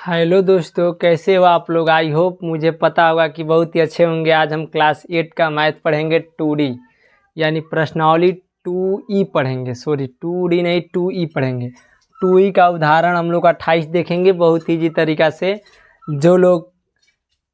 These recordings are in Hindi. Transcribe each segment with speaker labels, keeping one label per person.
Speaker 1: हेलो दोस्तों, कैसे हो आप लोग। आई होप मुझे पता होगा कि बहुत ही अच्छे होंगे। आज हम क्लास 8 का मैथ पढ़ेंगे 2D यानी प्रश्नावली 2E पढ़ेंगे। सॉरी 2D नहीं 2E पढ़ेंगे। 2E का उदाहरण हम लोग 28 देखेंगे बहुत ही ईजी तरीका से। जो लोग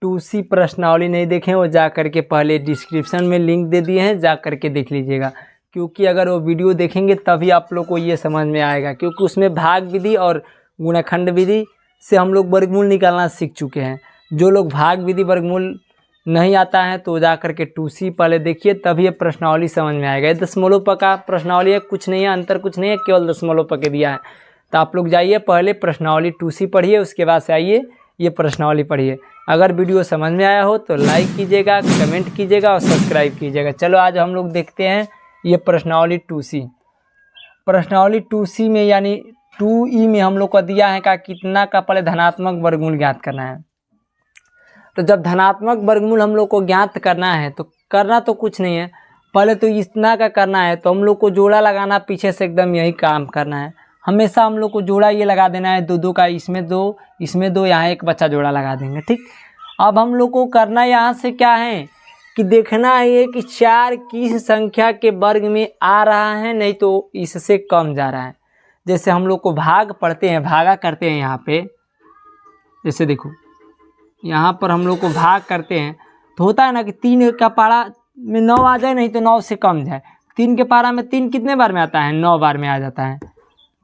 Speaker 1: 2C प्रश्नावली नहीं देखें वो जा करके पहले डिस्क्रिप्शन में लिंक दे दिए हैं, जा करके देख लीजिएगा। क्योंकि अगर वो वीडियो देखेंगे तभी आप लोग को ये समझ में आएगा, क्योंकि उसमें भाग विधि और गुणनखंड विधि से हम लोग वर्गमूल निकालना सीख चुके हैं। जो लोग भाग विधि वर्गमूल नहीं आता है तो जा करके 2C पहले देखिए, तभी ये प्रश्नावली समझ में आएगा। ये दशमलव प का प्रश्नावली है, कुछ नहीं है, अंतर कुछ नहीं है, केवल दशमलव प के दिया है। तो आप लोग जाइए पहले प्रश्नावली 2C पढ़िए, उसके बाद से आइए ये प्रश्नावली पढ़िए। अगर वीडियो समझ में आया हो तो लाइक कीजिएगा, कमेंट कीजिएगा और सब्सक्राइब कीजिएगा। चलो आज हम लोग देखते हैं ये प्रश्नावली 2C। प्रश्नावली 2C में यानी 2E में हम लोग को दिया है का कितना का पहले धनात्मक वर्गमूल ज्ञात करना है। तो जब धनात्मक वर्गमूल हम लोग को ज्ञात करना है तो करना तो कुछ नहीं है, पहले तो इतना का करना है। तो हम लोग को जोड़ा लगाना, पीछे से एकदम यही काम करना है। हमेशा हम लोग को जोड़ा ये लगा देना है, दो दो का, इसमें दो इसमें दो, यहाँ एक बच्चा जोड़ा लगा देंगे। ठीक, अब हम लोग को करना यहाँ से क्या है कि देखना है कि 4 किस संख्या के वर्ग में आ रहा है, नहीं तो इससे कम जा रहा है। जैसे हम लोग को भाग पढ़ते हैं, भागा करते हैं यहाँ पे, जैसे देखो यहाँ पर हम लोग को भाग करते हैं तो होता है ना कि 3 का पारा में 9 आ जाए, नहीं तो 9 से कम जाए। 3 के पारा में 3 कितने बार में आता है? 9 बार में आ जाता है।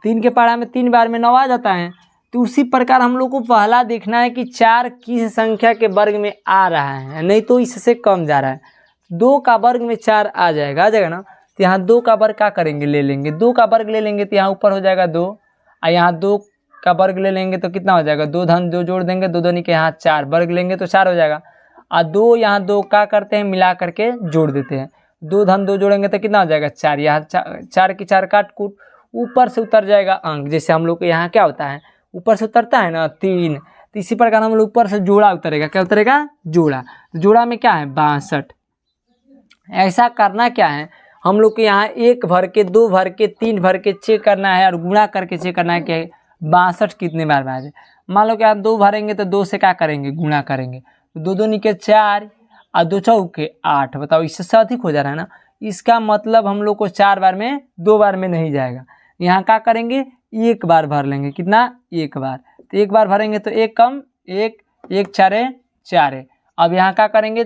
Speaker 1: 3 के पारा में 3 बार में 9 आ जाता है। तो उसी प्रकार हम लोग को पहला देखना है कि 4 किस संख्या के वर्ग में आ रहा है, नहीं तो इससे कम जा रहा है। 2 का वर्ग में 4 आ जाएगा ना। तो यहाँ 2 का वर्ग क्या करेंगे, ले लेंगे। 2 का वर्ग ले लेंगे तो यहाँ ऊपर हो जाएगा 2, और यहाँ 2 का वर्ग ले लेंगे तो कितना हो जाएगा, 2 धन 2 जोड़ देंगे, 2 दूनी के यहाँ 4, वर्ग लेंगे तो 4 हो जाएगा। और 2 यहाँ 2 का करते हैं मिला करके जोड़ देते हैं, 2 धन 2 जोड़ेंगे तो कितना हो जाएगा 4, यहाँ 4 की 4 काट कूट, ऊपर से उतर जाएगा अंक। जैसे हम लोग के यहाँ क्या होता है, ऊपर से उतरता है ना 3, तो इसी प्रकार हम लोग ऊपर से जोड़ा उतरेगा। क्या उतरेगा? जोड़ा। तो जोड़ा में क्या है 62। ऐसा करना क्या है, हम लोग के यहाँ 1 भर के 2 भर के 3 भर के चेक करना है और गुणा करके चेक करना है कि 62 कितने बार में आ जाए। मान लो कि आप 2 भरेंगे तो 2 से क्या करेंगे, गुणा करेंगे। तो 2 दूनी के 4 और 2 चौके 8। बताओ इससे अधिक हो जा रहा है ना। इसका मतलब हम लोग को 4 बार में 2 बार में नहीं जाएगा। यहाँ क्या करेंगे, 1 बार भर लेंगे। कितना? 1 बार। तो 1 बार भरेंगे तो 1 कम 1, 1 4 4। अब यहाँ क्या करेंगे,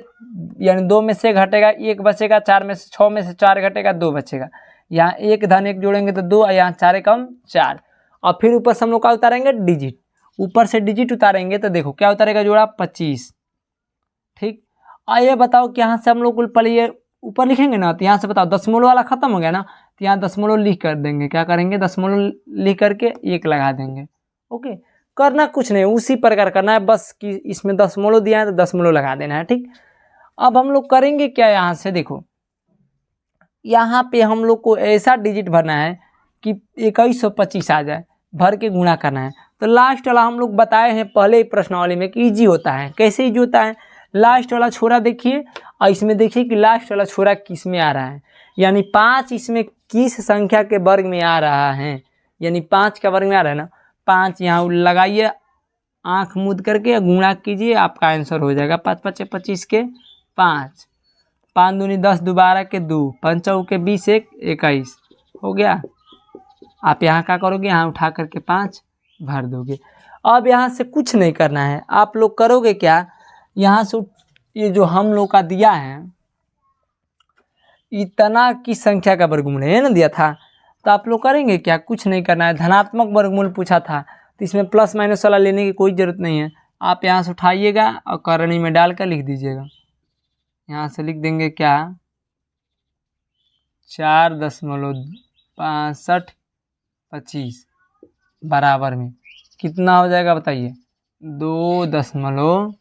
Speaker 1: यानी 2 में से घटेगा 1 बचेगा, 4 में से 6 में से 4 घटेगा 2 बचेगा। यहाँ 1 धन 1 जोड़ेंगे तो 2, और यहाँ 4 कम 4। और फिर ऊपर से हम लोग का उतारेंगे डिजिट। ऊपर से डिजिट उतारेंगे तो देखो क्या उतारेगा, जोड़ा 25। ठीक, और ये बताओ कि यहाँ से हम लोग पहले ये ऊपर लिखेंगे ना, तो यहाँ से बताओ दशमलव वाला खत्म हो गया ना, तो यहाँ दशमलव लिख कर देंगे। क्या करेंगे, दशमलव लिख करके 1 लगा देंगे। ओके, करना कुछ नहीं, उसी प्रकार करना है, बस कि इसमें दशमलव दिया है तो दशमलव लगा देना है। ठीक, अब हम लोग करेंगे क्या, यहाँ से देखो यहाँ पे हम लोग को ऐसा डिजिट भरना है कि 2125 आ जाए, भर के गुणा करना है। तो लास्ट वाला हम लोग बताए हैं पहले ही प्रश्नावली में कि ईजी होता है। कैसे ईजी होता है, लास्ट वाला छोरा देखिए और इसमें देखिए कि लास्ट वाला छोरा किस में आ रहा है, यानी 5 इसमें किस संख्या के वर्ग में आ रहा है, यानी 5 का वर्ग में आ रहा है ना। 5 यहाँ लगाइए, आँख मूंद करके गुणा कीजिए, आपका आंसर हो जाएगा 5 5 25 के 5, 5 दूनी 10, 2 12 के 2, 5 चौके 20, 1 21 हो गया। आप यहाँ क्या करोगे, यहाँ उठा करके 5 भर दोगे। अब यहाँ से कुछ नहीं करना है, आप लोग करोगे क्या, यहाँ से ये जो हम लोग का दिया है इतना की संख्या का वर्गमूल है ना दिया था, तो आप लोग करेंगे क्या, कुछ नहीं करना है। धनात्मक वर्गमूल पूछा था तो इसमें प्लस माइनस वाला लेने की कोई ज़रूरत नहीं है। आप यहाँ से उठाइएगा और करनी में डाल कर लिख दीजिएगा। यहाँ से लिख देंगे क्या, 4.6525 बराबर में कितना हो जाएगा बताइए, 2.15।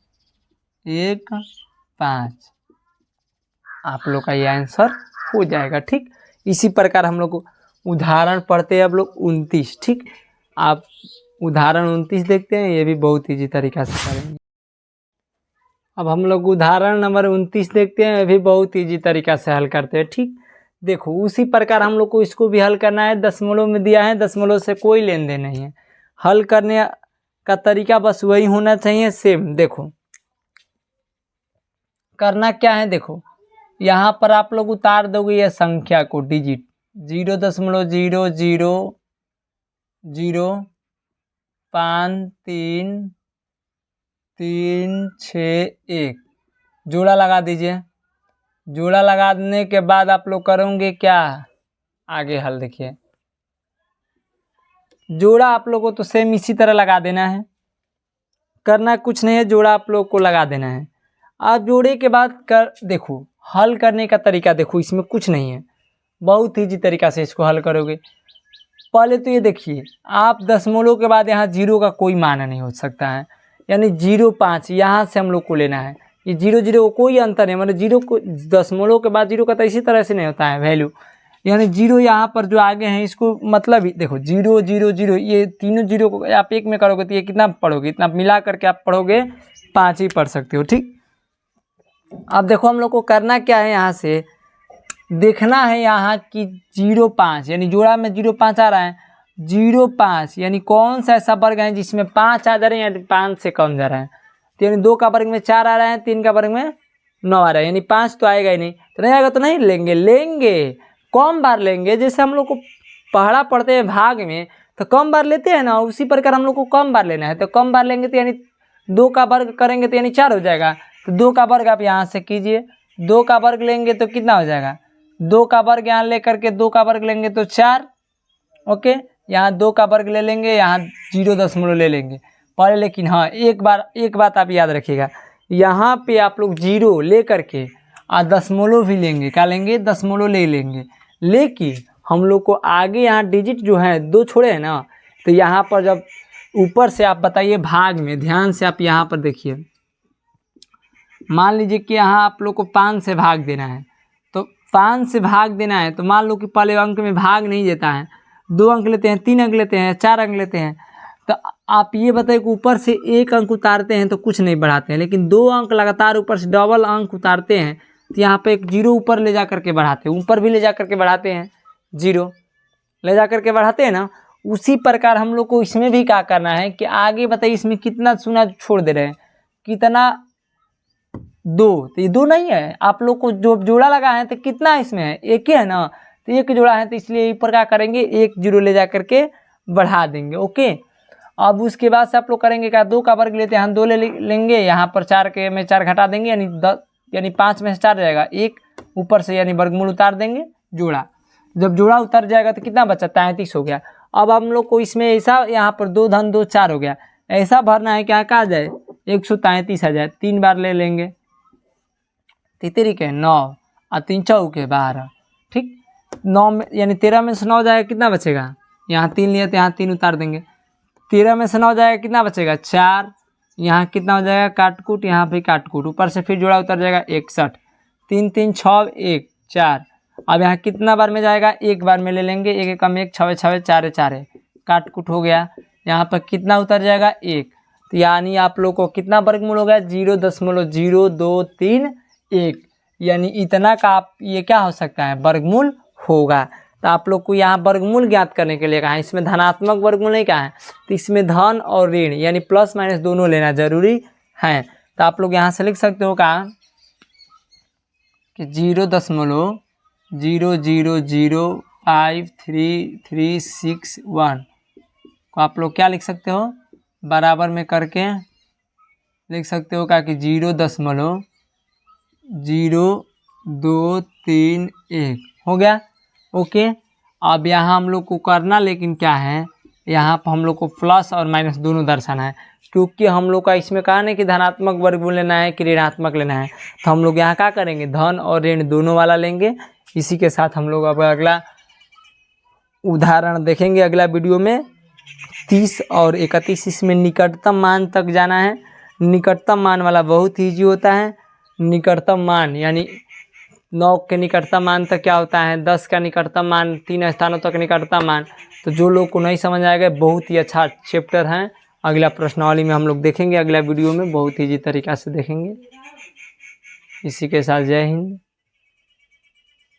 Speaker 1: आप लोग का ये आंसर हो जाएगा। ठीक, इसी प्रकार हम लोग उदाहरण पढ़ते हैं अब लोग 29। ठीक, आप उदाहरण 29 देखते हैं, ये भी बहुत ईजी तरीका से करेंगे। अब हम लोग उदाहरण नंबर 29 देखते हैं, ये भी बहुत ईजी तरीका से हल करते हैं। ठीक, देखो उसी प्रकार हम लोग को इसको भी हल करना है। दशमलव में दिया है, दशमलव से कोई लेन देन नहीं है। हल करने का तरीका बस वही होना चाहिए सेम। देखो करना क्या है, देखो यहाँ पर आप लोग उतार दोगे ये संख्या को डिजिट 0.00053361 जोड़ा लगा दीजिए। जोड़ा लगाने के बाद आप लोग करोगे क्या, आगे हल देखिए। जोड़ा आप लोगों को तो सेम इसी तरह लगा देना है, करना कुछ नहीं है, जोड़ा आप लोग को लगा देना है। आप जोड़े के बाद कर देखो हल करने का तरीका देखो, इसमें कुछ नहीं है, बहुत ईजी तरीका से इसको हल करोगे। पहले तो ये देखिए आप दशमलव के बाद यहाँ जीरो का कोई मान नहीं हो सकता है, यानी 0.5 यहाँ से हम लोग को लेना है। ये 0 कोई अंतर नहीं, मतलब जीरो को दशमलव के बाद जीरो का तो इसी तरह से नहीं होता है वैल्यू, यानी जीरो यहाँ पर जो आगे हैं इसको मतलब ही देखो 0 0 0 ये तीनों जीरो को आप एक में करोगे तो ये कितना पढ़ोगे, इतना मिला करके आप पढ़ोगे 5 ही पढ़ सकते हो। ठीक, अब देखो हम लोग को करना क्या है, यहाँ से देखना है यहाँ की 0.5 यानी जोड़ा में 0.5 आ रहा है, 0.5 यानी कौन सा ऐसा वर्ग है जिसमें 5 आ जा रहे हैं या 5 से कम जा रहा है। तो यानी 2 का वर्ग में 4 आ रहा है, 3 का वर्ग में 9 आ रहा है, यानी 5 तो आएगा ही नहीं। तो नहीं आएगा तो नहीं लेंगे, लेंगे कम बार लेंगे। जैसे हम लोग को पढ़ा पढ़ते हैं भाग में तो कम बार लेते हैं ना, उसी प्रकार हम लोग को कम बार लेना है। तो कम बार लेंगे तो यानी 2 का वर्ग करेंगे तो यानी 4 हो जाएगा। तो 2 का वर्ग आप यहाँ से कीजिए, 2 का वर्ग लेंगे तो कितना हो जाएगा, 2 का वर्ग यहाँ ले करके 2 का वर्ग लेंगे तो 4। ओके, यहाँ 2 का वर्ग ले लेंगे, यहाँ 0.0 ले लेंगे पहले। लेकिन हाँ एक बात आप याद रखिएगा, यहाँ पे आप लोग 0 ले करके दशमलव भी लेंगे, क्या लेंगे, दशमलव ले लेंगे। लेकिन हम लोग को आगे यहाँ डिजिट जो है 2 छोड़े हैं ना, तो यहाँ पर जब ऊपर से आप बताइए भाग में, ध्यान से आप यहाँ पर देखिए, मान लीजिए कि यहाँ आप लोग को 5 से भाग देना है, तो 5 से भाग देना है तो मान लो कि पहले अंक में भाग नहीं देता है, 2 अंक लेते हैं, 3 अंक लेते हैं, 4 अंक लेते हैं। तो आप ये बताइए कि ऊपर से 1 अंक उतारते हैं तो कुछ नहीं बढ़ाते हैं, लेकिन 2 अंक लगातार ऊपर से डबल अंक उतारते हैं तो यहाँ पे एक 0 ऊपर ले जा करके बढ़ाते हैं, ऊपर भी ले जा करके बढ़ाते हैं, 0 ले जा करके बढ़ाते हैं ना। उसी प्रकार हम लोग को इसमें भी क्या करना है कि आगे बताइए इसमें कितना शून्य छोड़ दे रहे हैं, कितना 2, तो ये 2 नहीं है, आप लोग को जो जोड़ा लगा है तो कितना इसमें है, 1 ही है ना, तो 1 जोड़ा है, तो इसलिए ऊपर क्या करेंगे 1 0 ले जा करके बढ़ा देंगे। ओके, अब उसके बाद से आप लोग करेंगे क्या, 2 का वर्ग लेते हैं, हम 2 ले लेंगे, यहाँ पर 4 के में 4 घटा देंगे, यानी 10 यानी 5 में से 4 जाएगा, 1 ऊपर से यानी वर्गमूल उतार देंगे, जोड़ा जब जोड़ा उतर जाएगा तो कितना बचा, 33 हो गया। अब हम लोग को इसमें ऐसा यहाँ पर 2 धन 2 4 हो गया, ऐसा भरना है क्या आ जाए 133 आ जाए, 3 बार ले लेंगे, 3 के 9 और 3 चौके 12। ठीक, 9 में यानी 13 में से 9 जाएगा, कितना बचेगा, यहाँ 3 लिए तो यहाँ 3 उतार देंगे, 13 में से 9 जाएगा, कितना बचेगा 4, यहाँ कितना हो जाएगा काटकूट, यहाँ पे काटकूट, ऊपर से फिर जोड़ा उतर जाएगा 61, 3 3 6 1 4। अब यहाँ कितना बार में जाएगा, 1 बार में ले लेंगे, 1 1 कम 1 6 6 4 4 काटकूट हो गया, यहाँ पर कितना उतर जाएगा 1। तो यानी आप लोग को कितना वर्गमूल हो गया, 0.0231, यानी इतना का आप ये क्या हो सकता है वर्गमूल होगा। तो आप लोग को यहाँ वर्गमूल ज्ञात करने के लिए कहा है, इसमें धनात्मक वर्गमूल नहीं कहा है, तो इसमें धन और ऋण यानी प्लस माइनस दोनों लेना जरूरी है। तो आप लोग यहाँ से लिख सकते हो कहा कि 0.00053361 को आप लोग क्या लिख सकते हो, बराबर में करके लिख सकते हो क्या कि 0.0231 हो गया। ओके, अब यहाँ हम लोग को करना लेकिन क्या है, यहाँ पर हम लोग को प्लस और माइनस दोनों दर्शाना है, क्योंकि हम लोग का इसमें कहा नहीं कि धनात्मक वर्गमूल लेना है कि ऋणात्मक लेना है। तो हम लोग यहाँ क्या करेंगे, धन और ऋण दोनों वाला लेंगे। इसी के साथ हम लोग अब अगला उदाहरण देखेंगे अगला वीडियो में, 30 और 31, इसमें निकटतम मान तक जाना है। निकटतम मान वाला बहुत ईजी होता है, निकटतम मान यानी 9 के निकटतम मान तक क्या होता है, 10 का निकटतम मान, 3 स्थानों तक निकटतम मान। तो जो लोग को नहीं समझ आएगा, बहुत ही अच्छा चैप्टर है, अगला प्रश्नावली में हम लोग देखेंगे, अगला वीडियो में बहुत ईजी तरीक़ा से देखेंगे। इसी के साथ जय हिंद।